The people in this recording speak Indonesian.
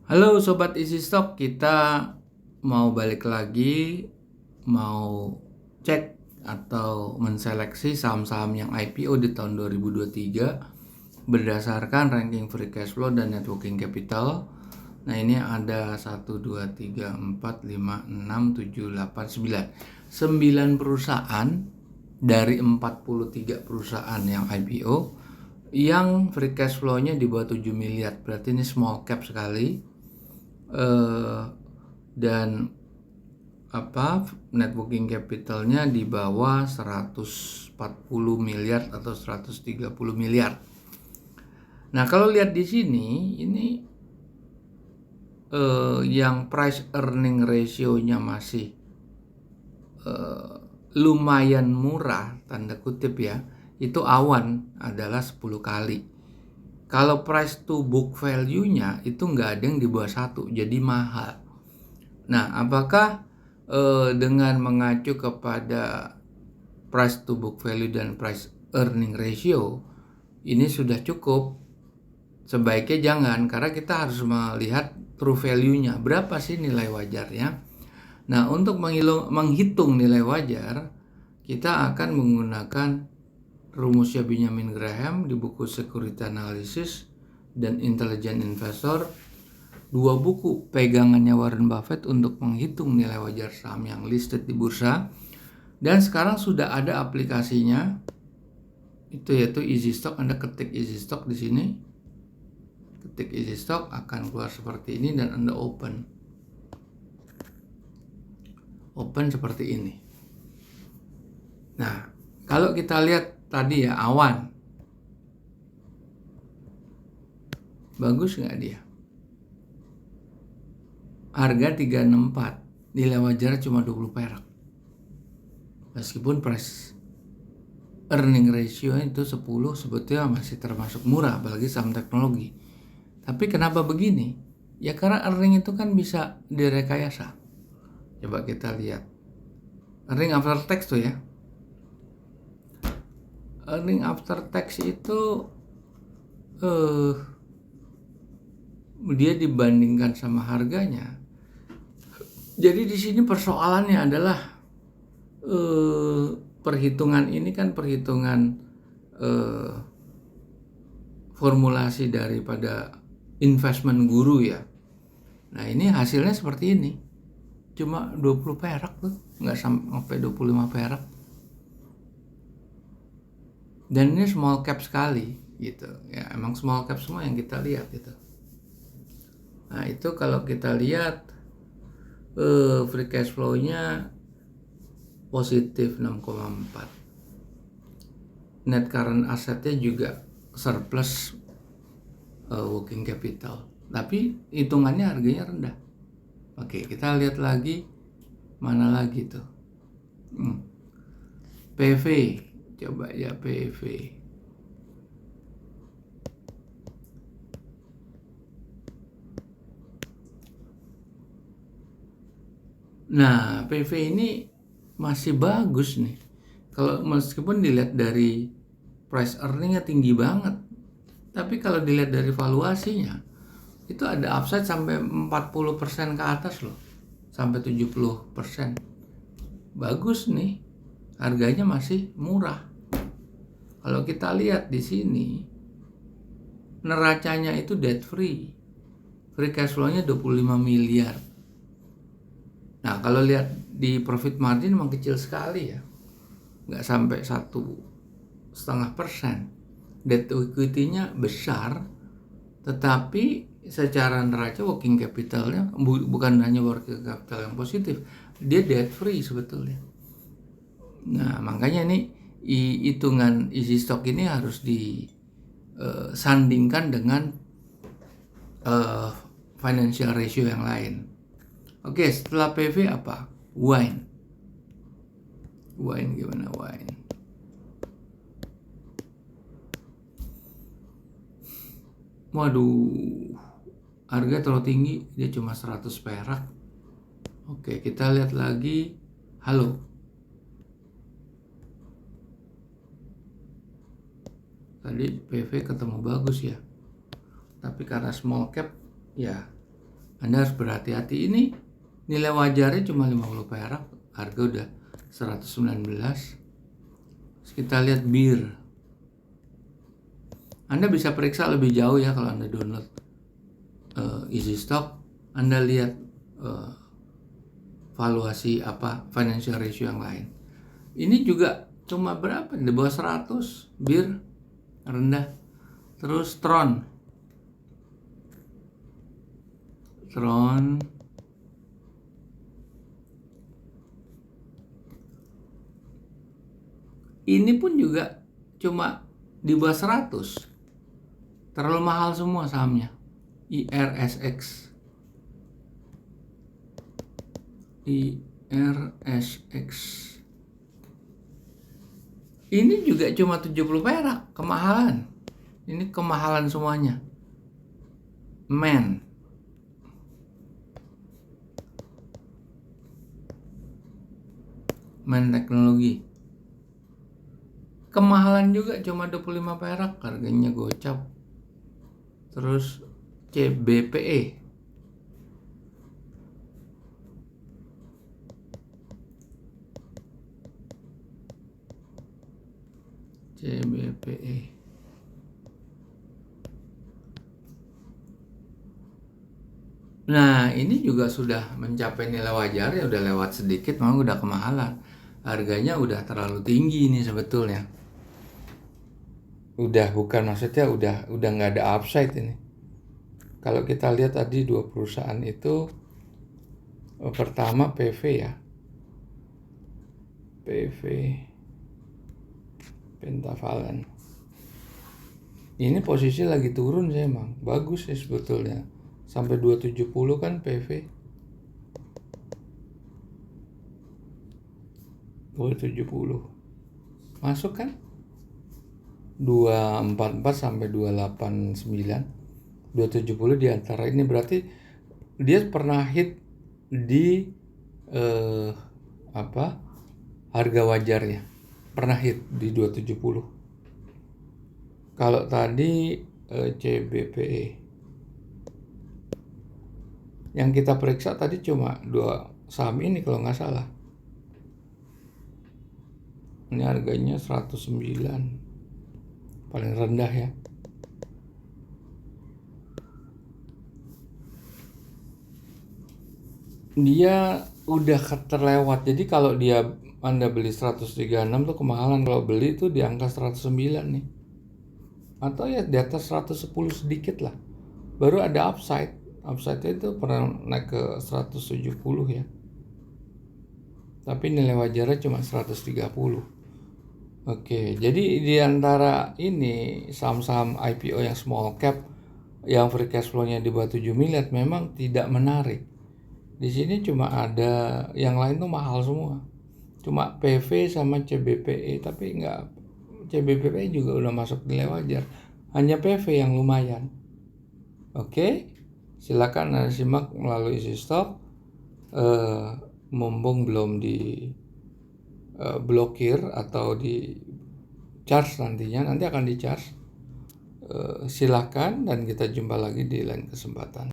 Halo Sobat Easy Stock, kita mau balik lagi, mau cek atau menseleksi saham-saham yang IPO di tahun 2023 berdasarkan ranking free cash flow dan net working capital. Nah ini ada 1, 2, 3, 4, 5, 6, 7, 8, 9 perusahaan dari 43 perusahaan yang IPO yang free cash flow-nya di bawah 7 miliar, berarti ini small cap sekali. Dan net working capitalnya di bawah 140 miliar atau 130 miliar. Nah, kalau lihat di sini ini yang price earning ratio-nya masih lumayan murah, tanda kutip ya, itu Awan adalah 10 kali. Kalau price to book value-nya itu nggak ada yang di bawah 1, jadi mahal. Nah, apakah dengan mengacu kepada price to book value dan price earning ratio ini sudah cukup? Sebaiknya jangan, karena kita harus melihat true value-nya. Berapa sih nilai wajarnya? Nah, untuk menghitung nilai wajar, kita akan menggunakan rumusnya Benjamin Graham di buku Security Analysis dan Intelligent Investor, dua buku pegangannya Warren Buffett untuk menghitung nilai wajar saham yang listed di bursa. Dan sekarang sudah ada aplikasinya, itu yaitu Easy Stock. Anda ketik Easy Stock di sini, ketik Easy Stock akan keluar seperti ini dan Anda open seperti ini. Nah, kalau kita lihat tadi ya, Awan bagus nggak dia? Harga 364, nilai wajar cuma 20 perak. Meskipun price earning ratio itu 10 sebetulnya masih termasuk murah, apalagi saham teknologi. Tapi kenapa begini? Ya karena earning itu kan bisa direkayasa. Coba kita lihat earning after tax tuh ya. Earning after tax itu dia dibandingkan sama harganya. Jadi di sini persoalannya adalah perhitungan ini kan perhitungan formulasi daripada investment guru ya. Nah ini hasilnya seperti ini, cuma 20 perak tuh, nggak sampai 25 perak. Dan ini small cap sekali gitu ya, emang small cap semua yang kita lihat gitu. Nah itu kalau kita lihat free cash flow-nya positif 6,4, net current assetnya juga surplus working capital, tapi hitungannya harganya rendah. Oke, kita lihat lagi, mana lagi tuh, PV, coba ya PV. Nah, PV ini masih bagus nih. Kalau meskipun dilihat dari price earningnya tinggi banget, tapi kalau dilihat dari valuasinya itu ada upside sampai 40% ke atas loh, sampai 70%. Bagus nih, harganya masih murah. Kalau kita lihat di sini, neracanya itu debt free, free cash flow-nya 25 miliar. Nah kalau lihat di profit margin memang kecil sekali ya, nggak sampai 1,5%. Debt to equity-nya besar, tetapi secara neraca working capitalnya bukan hanya working capital yang positif, dia debt free sebetulnya. Nah makanya ini hitungan Easy Stock ini harus disandingkan dengan financial ratio yang lain. Oke, setelah PV apa? Wine gimana wine? Waduh, harga terlalu tinggi, dia cuma 100 perak. Oke, kita lihat lagi. Halo. Tadi PV ketemu bagus ya. Tapi karena small cap ya Anda harus berhati-hati. Ini nilai wajarnya cuma 50 perak, harga udah 119. Kita lihat BIR. Anda bisa periksa lebih jauh ya kalau Anda download Easy Stock. Anda lihat valuasi financial ratio yang lain. Ini juga cuma berapa? Di bawah 100 BIR rendah. Terus Tron ini pun juga cuma di bawah 100. Terlalu mahal semua sahamnya. IRSX ini juga cuma 70 perak, kemahalan. Ini kemahalan semuanya. Men Teknologi kemahalan juga, cuma 25 perak, harganya gocap. Terus CBPE Nah, ini juga sudah mencapai nilai wajar ya, udah lewat sedikit, memang udah kemahalan. Harganya udah terlalu tinggi nih sebetulnya. Maksudnya udah nggak ada upside ini. Kalau kita lihat tadi dua perusahaan itu, pertama PV ya, Pentavalent. Ini posisi lagi turun sih emang, bagus sih sebetulnya. Sampai 270 kan PV. 270. Masuk kan? 244 sampai 289. 270 di antara ini, berarti dia pernah hit di harga wajarnya. Pernah hit di 270. Kalau tadi CBPE yang kita periksa tadi cuma 2 saham ini kalau nggak salah. Ini harganya 109, paling rendah ya. Dia udah terlewat. Jadi kalau Anda beli 136 tuh kemahalan. Kalau beli tuh di angka 109 nih. Atau ya di atas 110 sedikit lah. Baru ada upside. Upside itu pernah naik ke 170 ya. Tapi nilai wajarnya cuma 130. Oke, jadi di antara ini saham-saham IPO yang small cap yang free cash flow-nya di bawah 7 miliar memang tidak menarik. Di sini cuma ada, yang lain tuh mahal semua. Cuma PV sama CBPE, tapi enggak, CBPE juga udah masuk nilai wajar. Hanya PV yang lumayan. Oke, silakan Anda simak melalui Easy Stock. Mumpung belum di blokir atau di charge nantinya, nanti akan di charge. Silakan dan kita jumpa lagi di lain kesempatan.